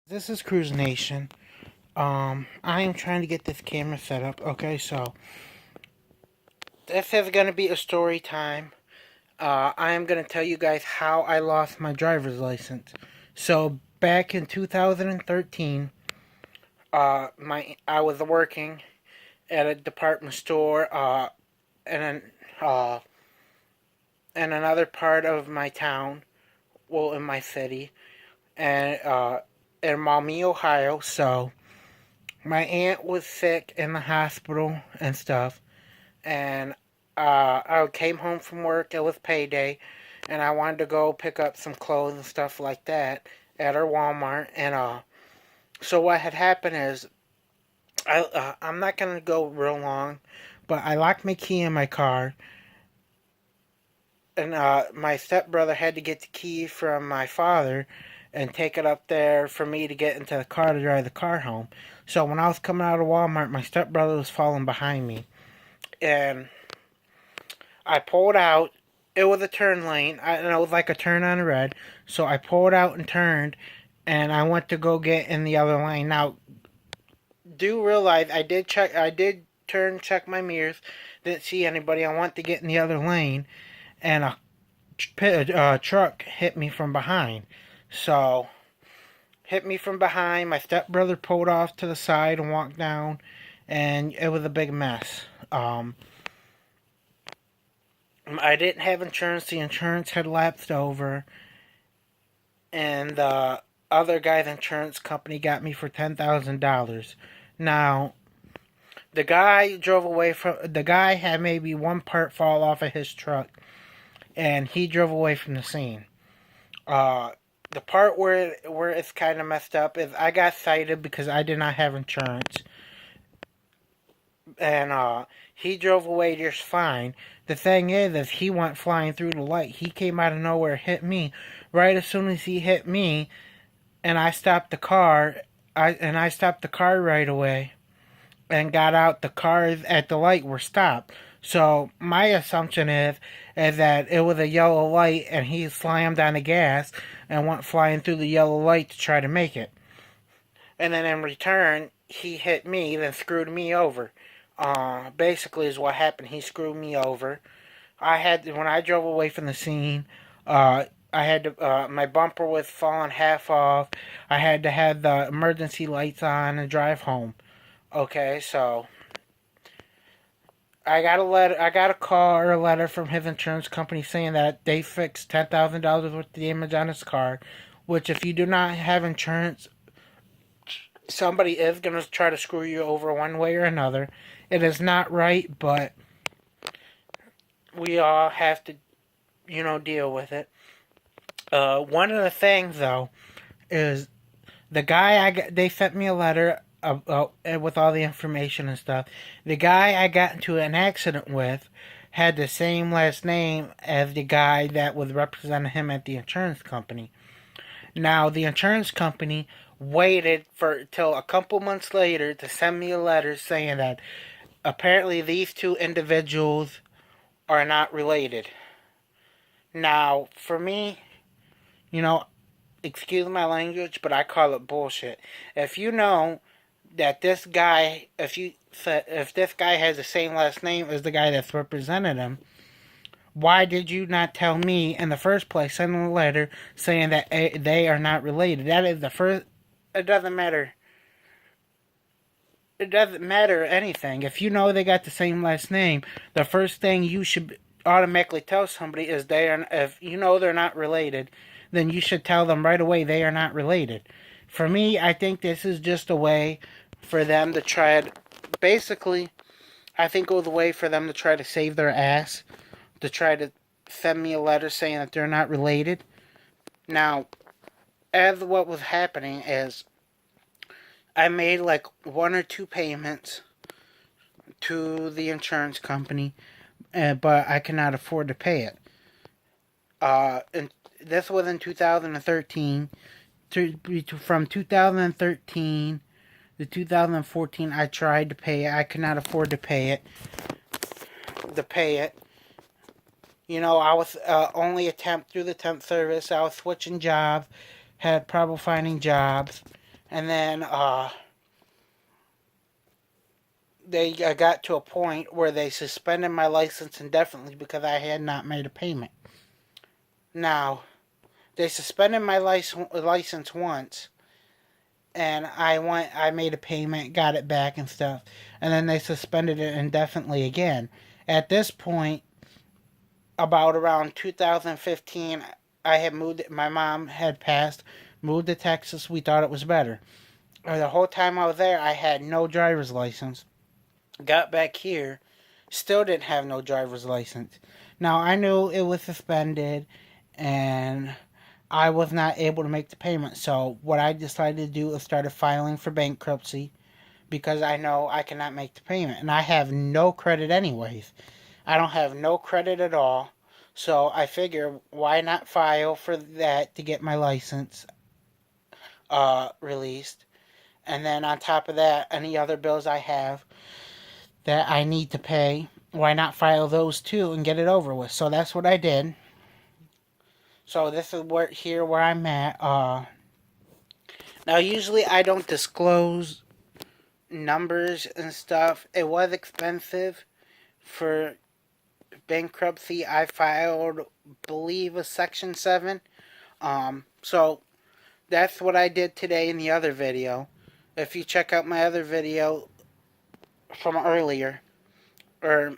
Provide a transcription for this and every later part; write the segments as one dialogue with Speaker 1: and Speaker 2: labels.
Speaker 1: This is Cruise Nation. I am trying to get this camera set up. Okay, so this is gonna be a story time. I am gonna tell you guys how I lost my driver's license. So back in 2013, I was working at a department store, in an, uh, in another part of my town, well, in my city, and in Maumee, Ohio. So my aunt was sick in the hospital and stuff, and I came home from work. It was payday, and I wanted to go pick up some clothes and stuff like that at our Walmart. And so what had happened is I'm not gonna go real long, but I locked my key in my car, and my stepbrother had to get the key from my father and take it up there for me to get into the car to drive the car home. So when I was coming out of Walmart, my stepbrother was following behind me, and I pulled out. It was a turn lane, and it was like a turn on a red. So I pulled out and turned, and I went to go get in the other lane. Now, do realize I did check. I did turn, check my mirrors, didn't see anybody. I went to get in the other lane, and a truck hit me from behind. So hit me from behind. My stepbrother pulled off to the side and walked down, and it was a big mess. I didn't have insurance. The insurance had lapsed over, and the other guy's insurance company got me for $10,000. Now, the guy drove away from. The guy had maybe one part fall off of his truck, and he drove away from the scene. Uh, the part where it's kind of messed up is I got cited because I did not have insurance, and he drove away just fine. The thing is he went flying through the light. He came out of nowhere, hit me. Right as soon as he hit me, and I stopped the car. I stopped the car right away, and got out. The cars at the light were stopped. So my assumption is that it was a yellow light, and he slammed on the gas and went flying through the yellow light to try to make it. And then in return, he hit me, then screwed me over. Basically, is what happened. He screwed me over. When I drove away from the scene, I had to, my bumper was falling half off. I had to have the emergency lights on and drive home. Okay, so I got a letter. I got a call or a letter from his insurance company saying that they fixed $10,000 worth of damage on his car. Which, if you do not have insurance, somebody is gonna try to screw you over one way or another. It is not right, but we all have to, deal with it. One of the things though is the guy they sent me a letter with all the information and stuff. The guy I got into an accident with had the same last name as the guy that was representing him at the insurance company. Now the insurance company waited for till a couple months later to send me a letter saying that apparently these two individuals are not related. Now, for me, you know, excuse my language, but I call it bullshit. If you know that this guy, if this guy has the same last name as the guy that's represented him, why did you not tell me in the first place? Send them a letter saying that they are not related. That is the first. It doesn't matter. It doesn't matter anything. If you know they got the same last name, the first thing you should automatically tell somebody is they are. If you know they're not related, then you should tell them right away they are not related. For me, I think this is just a way for them to try to. Basically, I think it was a way for them to try to save their ass, to try to send me a letter saying that they're not related. Now, as what was happening is I made like one or two payments to the insurance company, but I cannot afford to pay it. And this was in 2013. From 2013 to 2014, I tried to pay it. I could not afford to pay it. I was only a temp through the temp service. I was switching jobs, had trouble finding jobs, And then they got to a point where they suspended my license indefinitely because I had not made a payment. Now, they suspended my license once, and I made a payment, got it back and stuff, and then they suspended it indefinitely again. At this point, about around 2015, I had moved. My mom had passed, moved to Texas. We thought it was better. The whole time I was there, I had no driver's license. Got back here, still didn't have no driver's license. Now I knew it was suspended, and I was not able to make the payment. So what I decided to do is started filing for bankruptcy because I know I cannot make the payment, and I have no credit anyways. I don't have no credit at all. So I figure why not file for that to get my license released, and then on top of that, any other bills I have that I need to pay, why not file those too and get it over with? So that's what I did. So this is where I'm at. Now usually I don't disclose numbers and stuff. It was expensive for bankruptcy. I filed, believe, a Section 7. So that's what I did today in the other video. If you check out my other video from earlier, or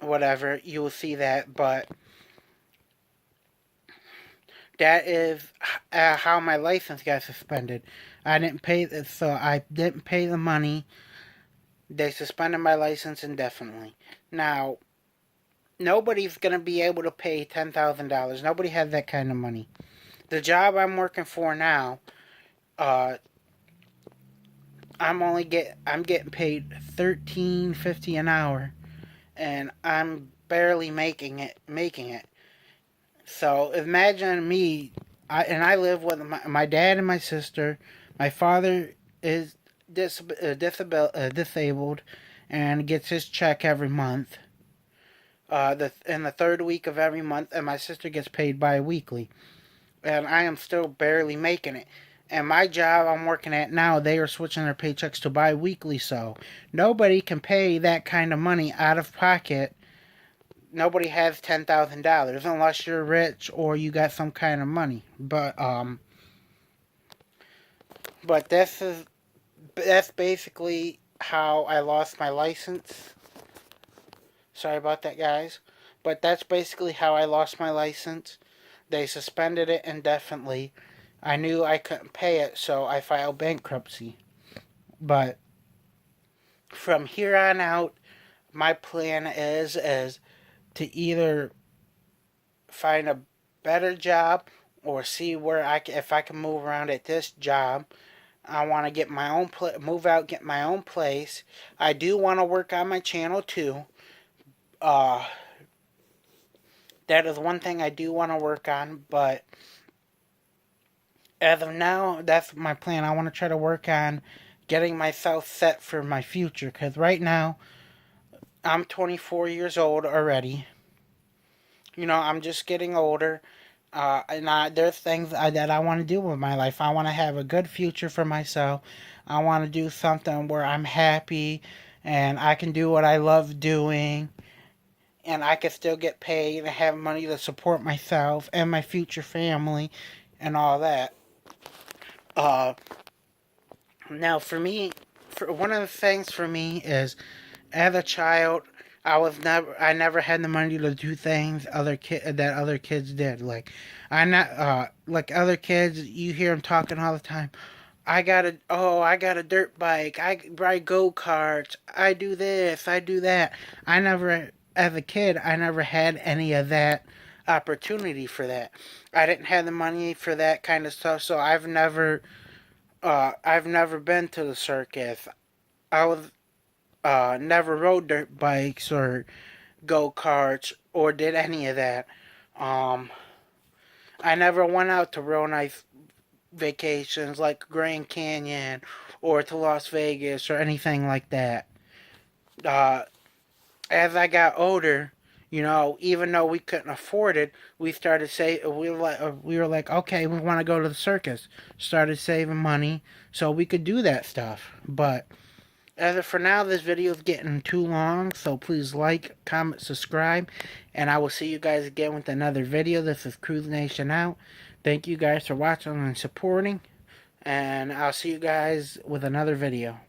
Speaker 1: whatever, you will see that. But that is how my license got suspended. I didn't pay, so I didn't pay the money. They suspended my license indefinitely. Now, nobody's gonna be able to pay $10,000. Nobody has that kind of money. The job I'm working for now, I'm getting paid $13.50 an hour, and I'm barely making it. So imagine me, I live with my dad and my sister. My father is disabled and gets his check every month. In the third week of every month, and my sister gets paid bi-weekly. And I am still barely making it. And my job I'm working at now, they are switching their paychecks to bi-weekly, so nobody can pay that kind of money out of pocket. Nobody has $10,000 unless you're rich or you got some kind of money. But that's basically how I lost my license. Sorry about that, guys. But that's basically how I lost my license. They suspended it indefinitely. I knew I couldn't pay it, so I filed bankruptcy. But from here on out, my plan is to either find a better job or see where if I can move around at this job. I want to get my own move out, get my own place. I do want to work on my channel too. Uh, that is one thing I do want to work on, but as of now, that's my plan. I want to try to work on getting myself set for my future, because right now, I'm 24 years old already. I'm just getting older. There's things that I want to do with my life. I want to have a good future for myself. I want to do something where I'm happy and I can do what I love doing, and I can still get paid and have money to support myself and my future family and all that. Uh, Now, one of the things for me is, as a child, I never had the money to do things that other kids did. Like other kids, you hear them talking all the time. I got a dirt bike. I ride go karts. I do this. I do that. As a kid, I never had any of that opportunity for that. I didn't have the money for that kind of stuff, so I've never been to the circus. I was never rode dirt bikes or go karts or did any of that. Um, I never went out to real nice vacations like Grand Canyon or to Las Vegas or anything like that. Uh, as I got older, Even though we couldn't afford it, we started say we were like, okay, we want to go to the circus. Started saving money so we could do that stuff. But as of for now, this video is getting too long, so please like, comment, subscribe, and I will see you guys again with another video. This is Cruise Nation out. Thank you guys for watching and supporting, and I'll see you guys with another video.